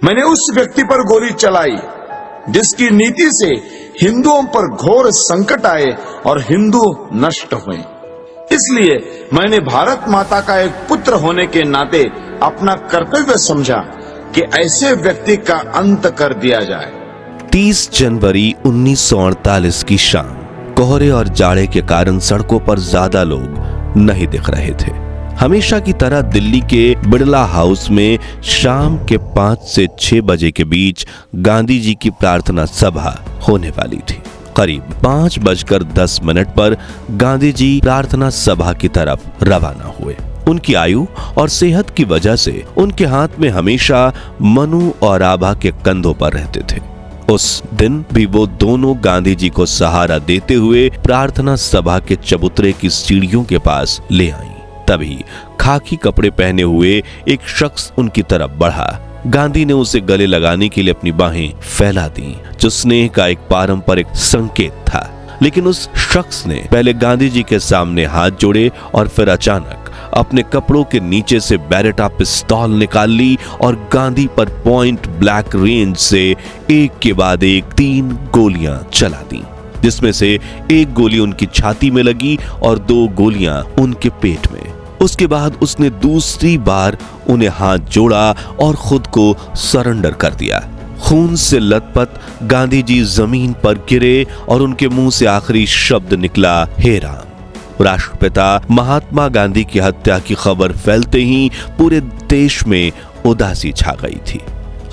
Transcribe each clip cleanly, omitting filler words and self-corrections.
मैंने उस व्यक्ति पर गोली चलाई जिसकी नीति से हिंदुओं पर घोर संकट आए और हिंदू नष्ट हुए। इसलिए मैंने भारत माता का एक पुत्र होने के नाते अपना कर्तव्य समझा कि ऐसे व्यक्ति का अंत कर दिया जाए। 30 जनवरी 1948 की शाम कोहरे और जाड़े के कारण सड़कों पर ज्यादा लोग नहीं दिख रहे थे। हमेशा की तरह दिल्ली के बिड़ला हाउस में शाम के 5 से 6 बजे के बीच गांधी जी की प्रार्थना सभा होने वाली थी। करीब 5:10 पर गांधी जी प्रार्थना सभा की तरफ रवाना हुए। उनकी आयु और सेहत की वजह से उनके हाथ में हमेशा मनु और आभा के कंधों पर रहते थे। उस दिन भी वो दोनों गांधी जी को सहारा देते हुए प्रार्थना सभा के चबूतरे की सीढ़ियों के पास ले आई। तभी खाकी कपड़े पहने हुए एक शख्स उनकी तरफ बढ़ा। गांधी ने उसे गले लगाने के लिए अपनी बाहें फैला दी, जो स्नेह का एक पारंपरिक संकेत था। लेकिन उस शख्स ने पहले गांधी जी के सामने हाथ जोड़े और फिर अचानक अपने कपड़ों के नीचे से बैरेटा पिस्तौल निकाल ली और गांधी पर पॉइंट ब्लैंक रेंज से एक के बाद एक 3 गोलियां चला दी, जिसमें से एक गोली उनकी छाती में लगी और 2 गोलियां उनके पेट में। उसके बाद उसने दूसरी बार उन्हें हाथ जोड़ा और खुद को सरेंडर कर दिया। खून से लथपथ गांधी जी जमीन पर गिरे और उनके मुंह से आखिरी शब्द निकला, हे राम। राष्ट्रपिता महात्मा गांधी की हत्या की खबर फैलते ही पूरे देश में उदासी छा गई थी।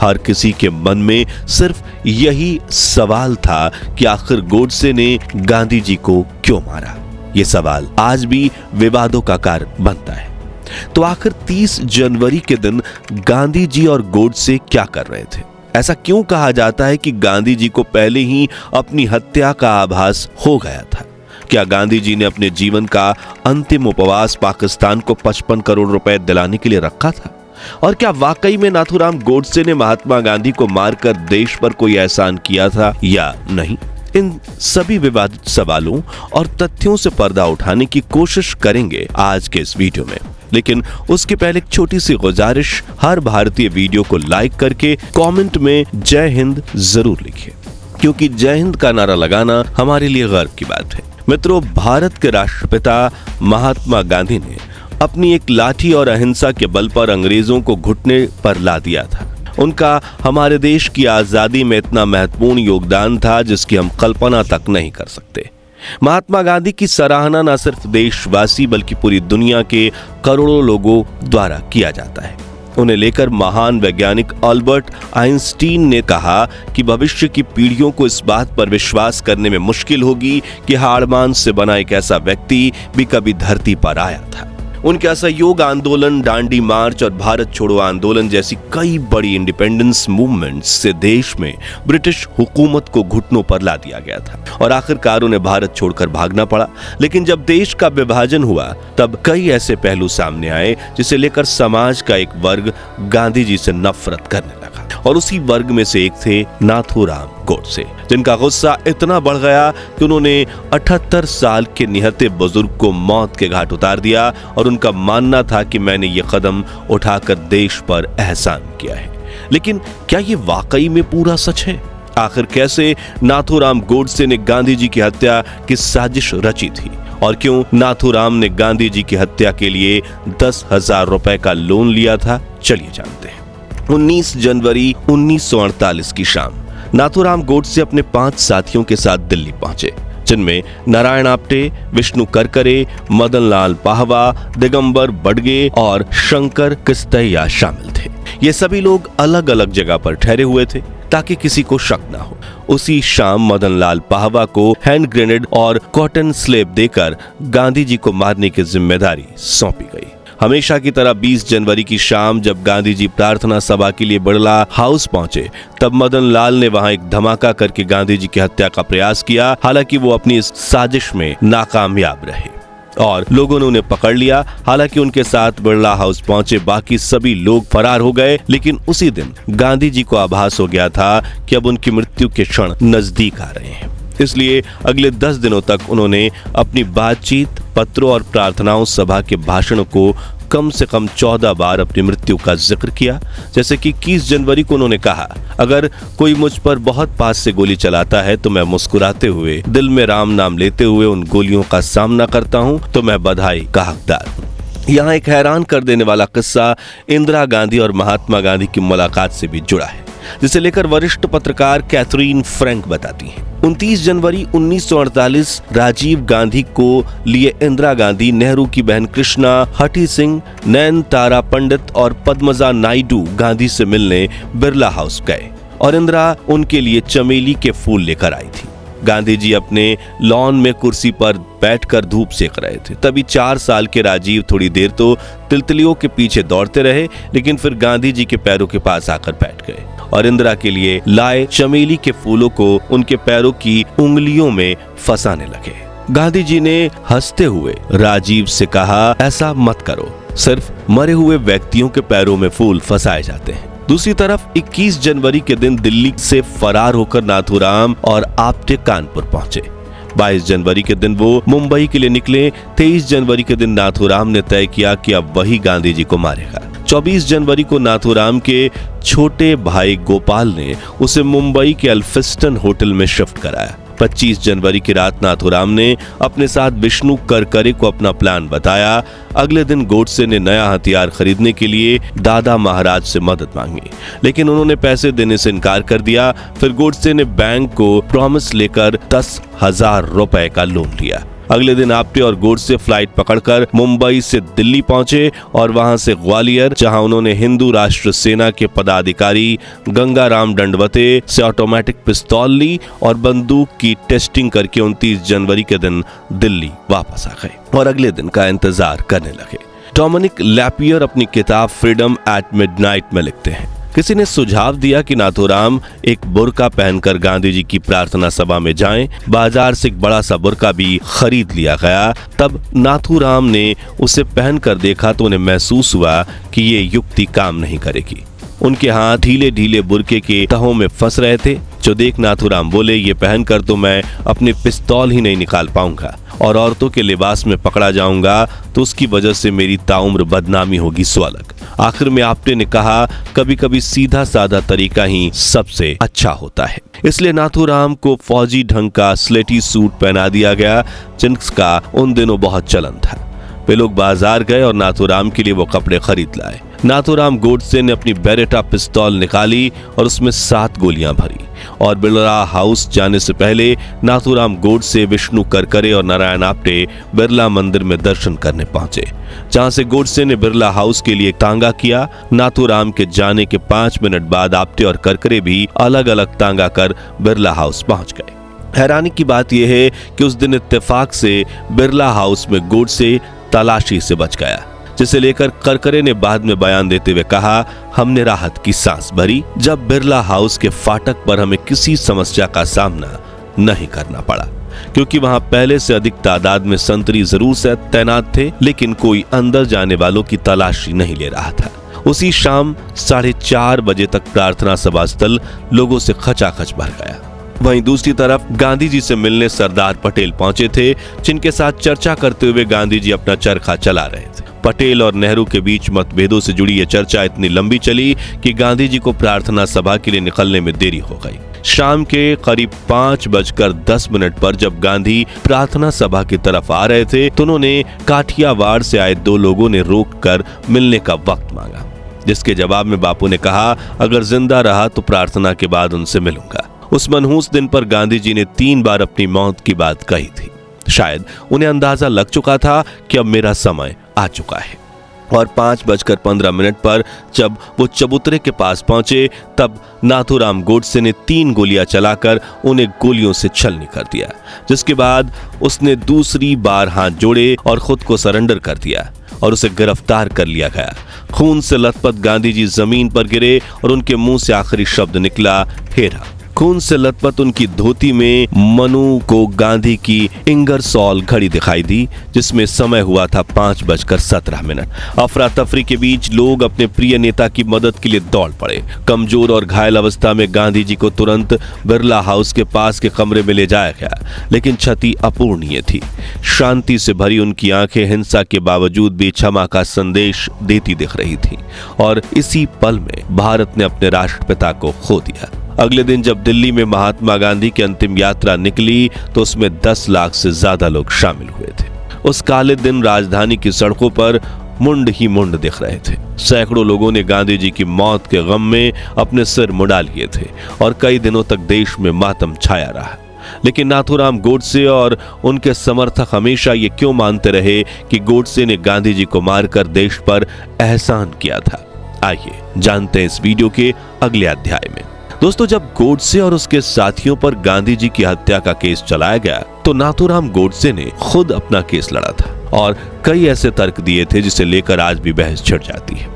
हर किसी के मन में सिर्फ यही सवाल था कि आखिर गोडसे ने गांधी जी को क्यों मारा। ये सवाल आज भी विवादों का कारण बनता है। तो आखिर 30 जनवरी के दिन गांधी जी और गोडसे क्या कर रहे थे? ऐसा क्यों कहा जाता है कि गांधी जी को पहले ही अपनी हत्या का आभास हो गया था? क्या गांधी जी ने अपने जीवन का अंतिम उपवास पाकिस्तान को 55 करोड़ रुपए दिलाने के लिए रखा था? और क्या वाकई में नाथूराम गोडसे ने महात्मा गांधी को मारकर देश पर कोई एहसान किया था या नहीं? इन सभी विवादित सवालों और तथ्यों से पर्दा उठाने की कोशिश करेंगे आज के इस वीडियो में। लेकिन उसके पहले एक छोटी सी गुजारिश, हर भारतीय वीडियो को लाइक करके कमेंट में जय हिंद जरूर लिखिए, क्योंकि जय हिंद का नारा लगाना हमारे लिए गर्व की बात है। मित्रों, भारत के राष्ट्रपिता महात्मा गांधी ने अपनी एक लाठी और अहिंसा के बल पर अंग्रेजों को घुटने पर ला दिया था। उनका हमारे देश की आजादी में इतना महत्वपूर्ण योगदान था जिसकी हम कल्पना तक नहीं कर सकते। महात्मा गांधी की सराहना न सिर्फ देशवासी बल्कि पूरी दुनिया के करोड़ों लोगों द्वारा किया जाता है। उन्हें लेकर महान वैज्ञानिक अल्बर्ट आइंस्टीन ने कहा कि भविष्य की पीढ़ियों को इस बात पर विश्वास करने में मुश्किल होगी कि हाड़ मांस से बना एक ऐसा व्यक्ति भी कभी धरती पर आया था। उनके असहयोग आंदोलन, दांडी मार्च और भारत छोड़ो आंदोलन जैसी कई बड़ी इंडिपेंडेंस मूवमेंट्स से देश में ब्रिटिश हुकूमत को घुटनों पर ला दिया गया था और आखिरकार उन्हें भारत छोड़कर भागना पड़ा। लेकिन जब देश का विभाजन हुआ तब कई ऐसे पहलू सामने आए जिसे लेकर समाज का एक वर्ग गांधी जी से नफरत करने लगा, और उसी वर्ग में से एक थे नाथूराम गोडसे, जिनका गुस्सा इतना बढ़ गया कि उन्होंने 78 साल के निहत्थे बुजुर्ग को मौत के घाट उतार दिया और उनका मानना था कि मैंने ये कदम उठाकर देश पर एहसान किया है। लेकिन क्या ये वाकई में पूरा सच है? आखिर कैसे नाथूराम गोडसे ने गांधी जी की हत्या की साजिश रची थी और क्यों नाथूराम ने गांधी जी की हत्या के लिए 10,000 रुपए का लोन लिया था? चलिए जानते हैं। 19 जनवरी 1948 की शाम नाथूराम गोडसे अपने 5 साथियों के साथ दिल्ली पहुंचे, जिनमें नारायण आप्टे, विष्णु करकरे, मदन लाल पाहवा, दिगंबर बडगे और शंकर किस्तैया शामिल थे। ये सभी लोग अलग अलग जगह पर ठहरे हुए थे ताकि किसी को शक ना हो। उसी शाम मदन लाल पाहवा को हैंड ग्रेनेड और कॉटन स्लेब देकर गांधी जी को मारने की जिम्मेदारी सौंपी गई। हमेशा की तरह 20 जनवरी की शाम जब गांधी जी प्रार्थना सभा के लिए बिड़ला हाउस पहुंचे, तब मदन लाल ने वहां एक धमाका करके गांधी जी की हत्या का प्रयास किया। हालांकि वो अपनी इस साजिश में नाकामयाब रहे और लोगों ने उन्हें पकड़ लिया। हालांकि उनके साथ बिड़ला हाउस पहुंचे बाकी सभी लोग फरार हो गए, लेकिन उसी दिन गांधी जी को आभास हो गया था कि अब उनकी मृत्यु के क्षण नजदीक आ रहे हैं। इसलिए अगले 10 दिनों तक उन्होंने अपनी बातचीत, पत्रों और प्रार्थनाओं, सभा के भाषणों को कम से कम 14 बार अपनी मृत्यु का जिक्र किया। जैसे कि 21 जनवरी को उन्होंने कहा, अगर कोई मुझ पर बहुत पास से गोली चलाता है तो मैं मुस्कुराते हुए, दिल में राम नाम लेते हुए उन गोलियों का सामना करता हूं तो मैं बधाई का हकदार हूं। यहाँ एक हैरान कर देने वाला किस्सा इंदिरा गांधी और महात्मा गांधी की मुलाकात से भी जुड़ा है, जिसे लेकर वरिष्ठ पत्रकार कैथरीन फ्रैंक बताती हैं। 29 जनवरी 1948 राजीव गांधी को लिए इंदिरा गांधी, नेहरू की बहन कृष्णा, हठी सिंह, नयनतारा पंडित और पद्मजा नायडू गांधी से मिलने बिरला हाउस गए और इंदिरा उनके लिए चमेली के फूल लेकर आई थी। गांधी जी अपने लॉन में कुर्सी पर बैठकर धूप सेक रहे थे। तभी 4 साल के राजीव थोड़ी देर तो तितलियों के पीछे दौड़ते रहे, लेकिन फिर गांधी जी के पैरों के पास आकर बैठ गए और इंदिरा के लिए लाए चमेली के फूलों को उनके पैरों की उंगलियों में फंसाने लगे। गांधी जी ने हंसते हुए राजीव से कहा, ऐसा मत करो, सिर्फ मरे हुए व्यक्तियों के पैरों में फूल फंसाए जाते हैं। दूसरी तरफ 21 जनवरी के दिन दिल्ली से फरार होकर नाथूराम और आप्टे कानपुर पहुंचे। 22 जनवरी के दिन वो मुंबई के लिए निकले। 23 जनवरी के दिन नाथूराम ने तय किया कि अब वही गांधी जी को मारेगा। 24 जनवरी को नाथूराम के छोटे भाई गोपाल ने उसे मुंबई के एल्फिस्टन होटल में शिफ्ट कराया। 25 जनवरी की रात नाथूराम ने अपने साथ विष्णु करकरे को अपना प्लान बताया। अगले दिन गोडसे ने नया हथियार खरीदने के लिए दादा महाराज से मदद मांगी, लेकिन उन्होंने पैसे देने से इनकार कर दिया। फिर गोडसे ने बैंक को प्रॉमिस लेकर 10,000 रुपए का लोन लिया। अगले दिन आप्टे और गोडसे फ्लाइट पकड़कर मुंबई से दिल्ली पहुंचे और वहां से ग्वालियर, जहां उन्होंने हिंदू राष्ट्र सेना के पदाधिकारी गंगाराम दंडवते से ऑटोमेटिक पिस्तौल ली और बंदूक की टेस्टिंग करके 29 जनवरी के दिन दिल्ली वापस आ गए और अगले दिन का इंतजार करने लगे। डोमिनिक लैपियर अपनी किताब फ्रीडम एट मिडनाइट में लिखते हैं, किसी ने सुझाव दिया कि नाथूराम एक बुर्का पहनकर गांधी जी की प्रार्थना सभा में जाएं। बाजार से एक बड़ा सा बुर्का भी खरीद लिया गया। तब नाथूराम ने उसे पहनकर देखा तो उन्हें महसूस हुआ कि ये युक्ति काम नहीं करेगी। उनके हाथ ढीले ढीले बुर्के के तहों में फंस रहे थे, जो देख नाथूराम बोले, ये पहनकर तो मैं अपनी पिस्तौल ही नहीं निकाल पाऊंगा और औरतों के लिबास में पकड़ा जाऊंगा तो उसकी वजह से मेरी ताउम्र बदनामी होगी स्वलग। आखिर में आप्टे ने कहा, कभी कभी सीधा साधा तरीका ही सबसे अच्छा होता है। इसलिए नाथूराम को फौजी ढंग का स्लेटी सूट पहना दिया गया, जिनका उन दिनों बहुत चलन था। वे लोग बाजार गए और नाथूराम के लिए वो कपड़े खरीद लाए। नाथूराम गोडसे ने अपनी बेरेटा पिस्तौल निकाली और उसमें 7 गोलियां भरी और बिरला हाउस जाने से पहले नाथूराम गोडसे, विष्णु करकरे और नारायण आप्टे बिरला मंदिर में दर्शन करने पहुंचे, जहां से गोडसे ने बिरला हाउस के लिए तांगा किया। नाथूराम के जाने के 5 मिनट बाद आप्टे और करकरे भी अलग अलग तांगा कर बिरला हाउस पहुंच गए। हैरानी की बात यह है कि उस दिन इत्तेफाक से बिरला हाउस में गोडसे तलाशी से बच गया, जिसे लेकर करकरे ने बाद में बयान देते हुए कहा, हमने राहत की सांस भरी जब बिरला हाउस के फाटक पर हमें किसी समस्या का सामना नहीं करना पड़ा, क्योंकि वहां पहले से अधिक तादाद में संतरी जरूर से तैनात थे, लेकिन कोई अंदर जाने वालों की तलाशी नहीं ले रहा था। उसी शाम 4:30 बजे तक प्रार्थना सभा स्थल लोगों से खचाखच भर गया। वहीं दूसरी तरफ गांधी जी से मिलने सरदार पटेल पहुंचे थे, जिनके साथ चर्चा करते हुए गांधी जी अपना चरखा चला रहे थे। पटेल और नेहरू के बीच मतभेदों से जुड़ी यह चर्चा इतनी लंबी चली कि गांधी जी को प्रार्थना सभा के लिए निकलने में देरी हो गई। शाम के करीब 5:10 पर जब गांधी प्रार्थना सभा की तरफ आ रहे थे तो उन्होंने काठियावाड़ से आए 2 लोगों ने रोककर मिलने का वक्त मांगा, जिसके जवाब में बापू ने कहा, अगर जिंदा रहा तो प्रार्थना के बाद उनसे मिलूंगा। उस मनहूस दिन पर गांधी जी ने 3 बार अपनी मौत की बात कही थी। शायद उन्हें अंदाजा लग चुका था कि अब मेरा समय आ चुका है। और 5:15 पर जब वो चबूतरे के पास पहुंचे तब नाथूराम गोडसे ने 3 गोलियां चलाकर उन्हें गोलियों से छलनी कर दिया, जिसके बाद उसने दूसरी बार हाथ जोड़े और खुद को सरेंडर कर दिया और उसे गिरफ्तार कर लिया गया। खून से लथपथ गांधी जी जमीन पर गिरे और उनके मुंह से आखिरी शब्द निकला, हेरा। खून से लथपथ उनकी धोती में मनु को गांधी की इंगरसॉल घड़ी दिखाई दी, जिसमें समय हुआ था 5:17। अफरा तफरी के बीच लोग अपने प्रिय नेता की मदद के लिए दौड़ पड़े। कमजोर और घायल अवस्था में गांधी जी को तुरंत बिरला हाउस के पास के कमरे में ले जाया गया, लेकिन क्षति अपूर्णीय थी। शांति से भरी उनकी आंखें हिंसा के बावजूद भी क्षमा का संदेश देती दिख रही थी, और इसी पल में भारत ने अपने राष्ट्रपिता को खो दिया। अगले दिन जब दिल्ली में महात्मा गांधी की अंतिम यात्रा निकली तो उसमें 10 लाख से ज्यादा लोग शामिल हुए थे। उस काले दिन राजधानी की सड़कों पर मुंड ही मुंड दिख रहे थे। सैकड़ों लोगों ने गांधी जी की मौत के गम में अपने सिर मुड़ा लिए थे और कई दिनों तक देश में मातम छाया रहा। लेकिन नाथूराम गोडसे और उनके समर्थक हमेशा ये क्यों मानते रहे कि गोडसे ने गांधी जी को मारकर देश पर एहसान किया था? आइए जानते हैं इस वीडियो के अगले अध्याय में। दोस्तों, जब गोडसे और उसके साथियों पर गांधी जी की हत्या का केस चलाया गया तो नाथूराम गोडसे ने खुद अपना केस लड़ा था और कई ऐसे तर्क दिए थे जिसे लेकर आज भी बहस छिड़ जाती है।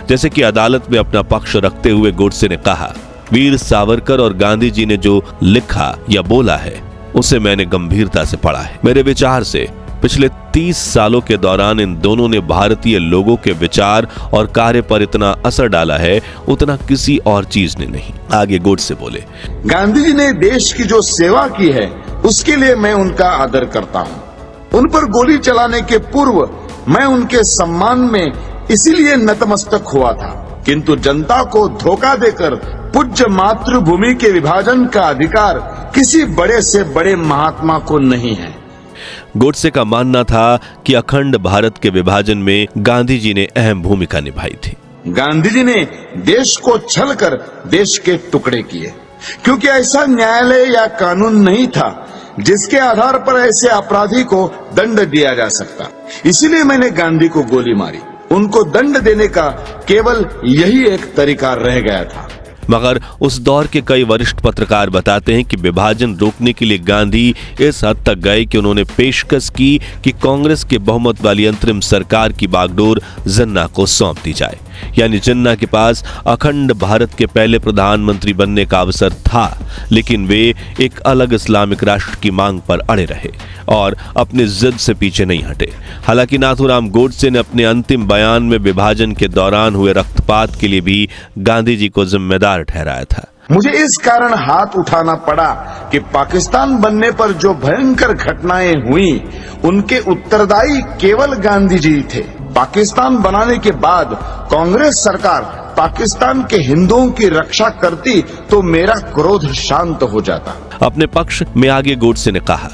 जैसे कि अदालत में अपना पक्ष रखते हुए गोडसे ने कहा, वीर सावरकर और गांधी जी ने जो लिखा या बोला है उसे मैंने गंभीरता से पढ़ा है। मेरे विचार से पिछले 30 सालों के दौरान इन दोनों ने भारतीय लोगों के विचार और कार्य पर इतना असर डाला है उतना किसी और चीज ने नहीं। आगे गोडसे बोले, गांधी जी ने देश की जो सेवा की है उसके लिए मैं उनका आदर करता हूँ। उन पर गोली चलाने के पूर्व मैं उनके सम्मान में इसीलिए नतमस्तक हुआ था, किंतु जनता को धोखा देकर पूज्य मातृभूमि के विभाजन का अधिकार किसी बड़े से बड़े महात्मा को नहीं है। गोडसे का मानना था कि अखंड भारत के विभाजन में गांधी जी ने अहम भूमिका निभाई थी। गांधी जी ने देश को छलकर देश के टुकड़े किए, क्योंकि ऐसा न्यायालय या कानून नहीं था जिसके आधार पर ऐसे अपराधी को दंड दिया जा सकता। इसीलिए मैंने गांधी को गोली मारी। उनको दंड देने का केवल यही एक तरीका रह गया था। मगर उस दौर के कई वरिष्ठ पत्रकार बताते हैं कि विभाजन रोकने के लिए गांधी इस हद तक गए कि उन्होंने पेशकश की कि कांग्रेस के बहुमत वाली अंतरिम सरकार की बागडोर जिन्ना को सौंप दी जाए। यानी जिन्ना के पास अखंड भारत के पहले प्रधानमंत्री बनने का अवसर था, लेकिन वे एक अलग इस्लामिक राष्ट्र की मांग पर अड़े रहे और अपने जिद से पीछे नहीं हटे। हालांकि नाथूराम गोडसे ने अपने अंतिम बयान में विभाजन के दौरान हुए रक्तपात के लिए भी गांधी जी को जिम्मेदार ठहराया था। मुझे इस कारण हाथ उठाना पड़ा कि पाकिस्तान बनने पर जो भयंकर घटनाएं हुई उनके उत्तरदायी केवल गांधी जी थे। पाकिस्तान बनाने के बाद कांग्रेस सरकार पाकिस्तान के हिंदुओं की रक्षा करती तो मेरा क्रोध शांत हो जाता। अपने पक्ष में आगे गोडसे ने कहा,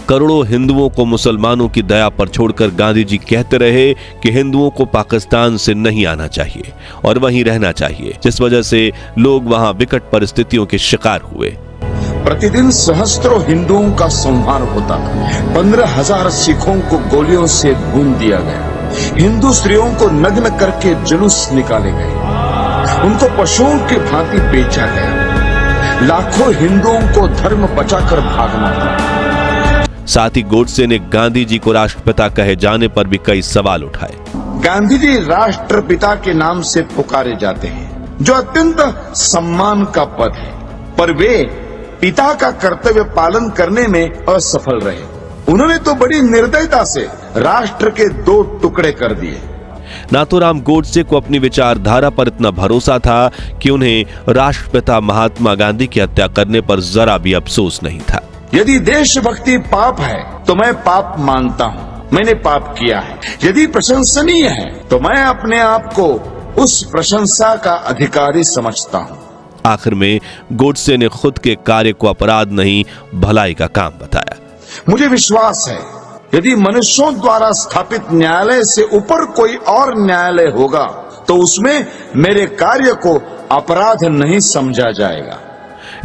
करोड़ों हिंदुओं को मुसलमानों की दया पर छोड़कर गांधी जी कहते रहे कि हिंदुओं को पाकिस्तान से नहीं आना चाहिए और वहीं रहना चाहिए, जिस वजह से लोग वहां विकट परिस्थितियों के शिकार हुए। प्रतिदिन सहस्त्रों हिंदुओं का संहार होता। 15,000 सिखों को गोलियों से भून दिया गया। हिंदू स्त्रियों को नग्न करके जुलूस निकाले गए। उनको पशुओं की भांति बेचा गया। लाखों हिंदुओं को धर्म बचाकर भागना था। साथ ही गोडसे ने गांधी जी को राष्ट्रपिता कहे जाने पर भी कई सवाल उठाए। गांधी जी राष्ट्रपिता के नाम से पुकारे जाते हैं, जो अत्यंत सम्मान का पद है, पर वे पिता का कर्तव्य पालन करने में असफल रहे। उन्होंने तो बड़ी निर्दयता से राष्ट्र के 2 टुकड़े कर दिए। नाथूराम गोडसे को अपनी विचारधारा पर इतना भरोसा था कि उन्हें राष्ट्रपिता महात्मा गांधी की हत्या करने पर जरा भी अफसोस नहीं था। यदि देशभक्ति पाप है तो मैं पाप मानता हूँ, मैंने पाप किया है। यदि प्रशंसनीय है तो मैं अपने आप को उस प्रशंसा का अधिकारी समझता हूँ। आखिर में गोडसे ने खुद के कार्य को अपराध नहीं भलाई का काम बताया। मुझे विश्वास है यदि मनुष्यों द्वारा स्थापित न्यायालय से ऊपर कोई और न्यायालय होगा तो उसमें मेरे कार्य को अपराध नहीं समझा जाएगा।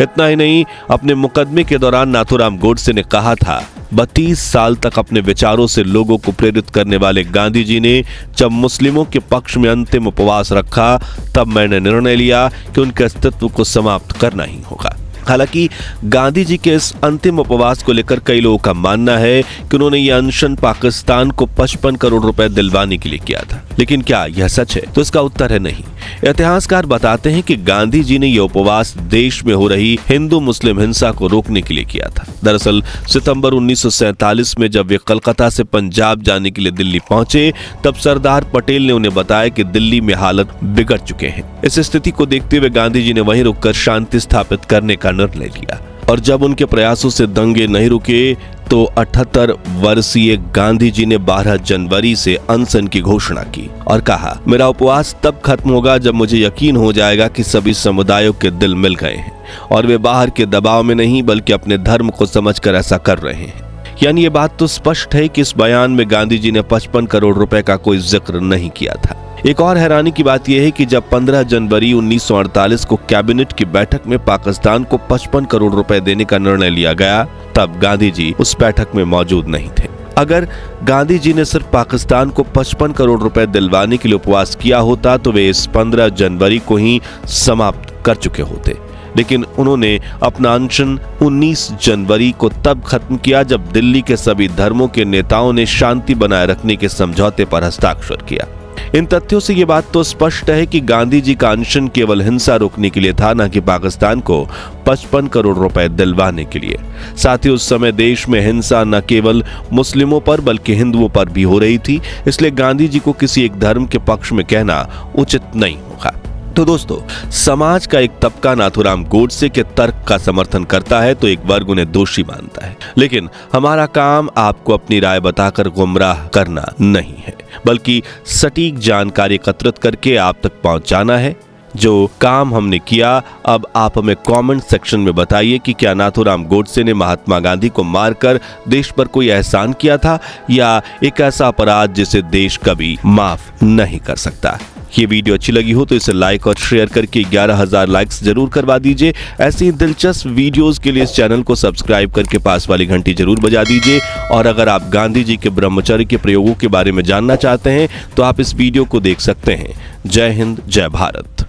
इतना ही नहीं, अपने मुकदमे के दौरान नाथूराम गोडसे ने कहा था, 32 साल तक अपने विचारों से लोगों को प्रेरित करने वाले गांधी जी ने जब मुस्लिमों के पक्ष में अंतिम उपवास रखा तब मैंने निर्णय लिया कि उनके अस्तित्व को समाप्त करना ही होगा। हालांकि गांधी जी के इस अंतिम उपवास को लेकर कई लोगों का मानना है कि उन्होंने यह अनशन पाकिस्तान को 55 करोड़ रुपए दिलवाने के लिए किया था, लेकिन क्या यह सच है? तो इसका उत्तर है नहीं। इतिहासकार बताते हैं कि गांधी जी ने यह उपवास देश में हो रही हिंदू मुस्लिम हिंसा को रोकने के लिए किया था। दरअसल सितंबर 1947 में जब वे कलकत्ता से पंजाब जाने के लिए दिल्ली पहुंचे, तब सरदार पटेल ने उन्हें बताया कि दिल्ली में हालत बिगड़ चुके हैं। इस स्थिति को देखते हुए गांधी जी ने वहीं रुककर शांति स्थापित करने का निर्णय लिया और जब उनके प्रयासों से दंगे नहीं रुके तो 78 वर्षीय गांधी जी ने 12 जनवरी से अनशन की घोषणा की और कहा, मेरा उपवास तब खत्म होगा जब मुझे यकीन हो जाएगा कि सभी समुदायों के दिल मिल गए हैं और वे बाहर के दबाव में नहीं बल्कि अपने धर्म को समझकर ऐसा कर रहे हैं। यानी ये बात तो स्पष्ट है कि इस बयान में गांधी जी ने 55 करोड़ रुपए का कोई जिक्र नहीं किया था। एक और हैरानी की बात यह है कि जब 15 जनवरी 1948 को कैबिनेट की बैठक में पाकिस्तान को 55 करोड़ रुपए देने का निर्णय लिया गया, तब गांधी जी उस बैठक में मौजूद नहीं थे। अगर गांधी जी ने सिर्फ पाकिस्तान को 55 करोड़ रुपए दिलवाने के लिए उपवास किया होता तो वे इस 15 जनवरी को ही समाप्त कर चुके होते, लेकिन उन्होंने अपना अनशन 19 जनवरी को तब खत्म किया जब दिल्ली के सभी धर्मों के नेताओं ने शांति बनाए रखने के समझौते पर हस्ताक्षर किया। इन तथ्यों से ये बात तो स्पष्ट है कि गांधी जी का अनशन केवल हिंसा रोकने के लिए था, न कि पाकिस्तान को 55 करोड़ रुपए दिलवाने के लिए। साथ ही उस समय देश में हिंसा न केवल मुस्लिमों पर बल्कि हिंदुओं पर भी हो रही थी, इसलिए गांधी जी को किसी एक धर्म के पक्ष में कहना उचित नहीं होगा। तो दोस्तों, समाज का एक तबका नाथूराम गोडसे के तर्क का समर्थन करता है तो एक वर्ग उन्हें दोषी मानता है, लेकिन हमारा काम आपको अपनी राय बताकर गुमराह करना नहीं है, बल्कि सटीक जानकारी एकत्रित करके आप तक पहुंचाना है। जो काम हमने किया, अब आप हमें कमेंट सेक्शन में बताइए कि क्या नाथूराम गोडसे ने महात्मा गांधी को मारकर देश पर कोई एहसान किया था या एक ऐसा अपराध जिसे देश कभी माफ नहीं कर सकता। ये वीडियो अच्छी लगी हो तो इसे लाइक और शेयर करके 11,000 लाइक्स जरूर करवा दीजिए। ऐसी ही दिलचस्प वीडियोस के लिए इस चैनल को सब्सक्राइब करके पास वाली घंटी जरूर बजा दीजिए। और अगर आप गांधी जी के ब्रह्मचर्य के प्रयोगों के बारे में जानना चाहते हैं तो आप इस वीडियो को देख सकते हैं। जय हिंद, जय भारत।